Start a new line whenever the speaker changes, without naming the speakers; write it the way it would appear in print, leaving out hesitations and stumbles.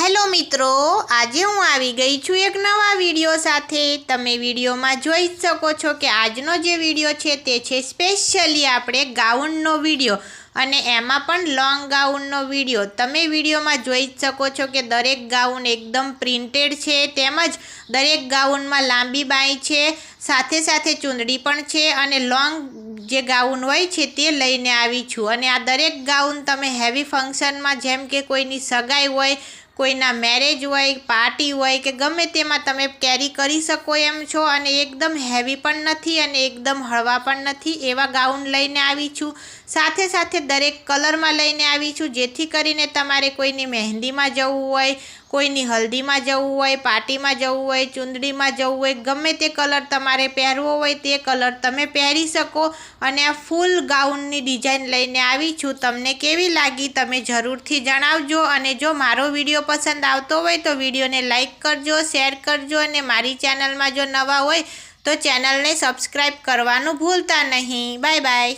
Hello मित्रों, आज हूँ આવી ગઈ છું એક નવા વિડીયો સાથે। તમે વિડીયોમાં જોઈ શકો છો કે આજનો જે વિડીયો છે તે છે સ્પેશિયલી આપણે ગાઉનનો વિડીયો અને એમાં પણ લોંગ ગાઉનનો વિડીયો। તમે વિડીયોમાં જોઈ શકો છો કે દરેક ગાઉન એકદમ પ્રિન્ટેડ છે, તેમજ દરેક ગાઉનમાં લાંબી બાંય છે, સાથે સાથે ચૂંદડી પણ છે અને લોંગ જે ગાઉન હોય છે તે લઈને આવી છું। અને આ દરેક ગાઉન તમે હેવી ફંક્શનમાં, જેમ કે કોઈની સગાઈ હોય, કોઈના મેરેજ હોય, પાર્ટી હોય કે ગમે તેમાં તમે કેરી કરી શકો એમ છો। અને એકદમ હેવી પણ નથી અને એકદમ હળવા પણ નથી, એવા ગાઉન લઈને આવી છું। સાથે સાથે દરેક કલરમાં લઈને આવી છું, જેથી કરીને તમારે કોઈની મહેંદીમાં જવું હોય, કોઈની હલ્દીમાં જવું હોય, પાર્ટીમાં જવું હોય, ચૂંદડીમાં જવું હોય, ગમે તે કલર તમારે પહેરવો હોય તે કલર તમે પહેરી શકો। અને આ ફૂલ ગાઉનની ડિઝાઇન લઈને આવી છું। તમને કેવી લાગી તમે જરૂરથી જણાવજો। અને જો મારો વિડીયો પસંદ આવતો હોય તો વિડીયોને લાઈક કરજો, શેર કરજો અને મારી ચેનલમાં જો નવા હોય તો ચેનલને સબસ્ક્રાઈબ કરવાનું ભૂલતા નહીં। Bye bye.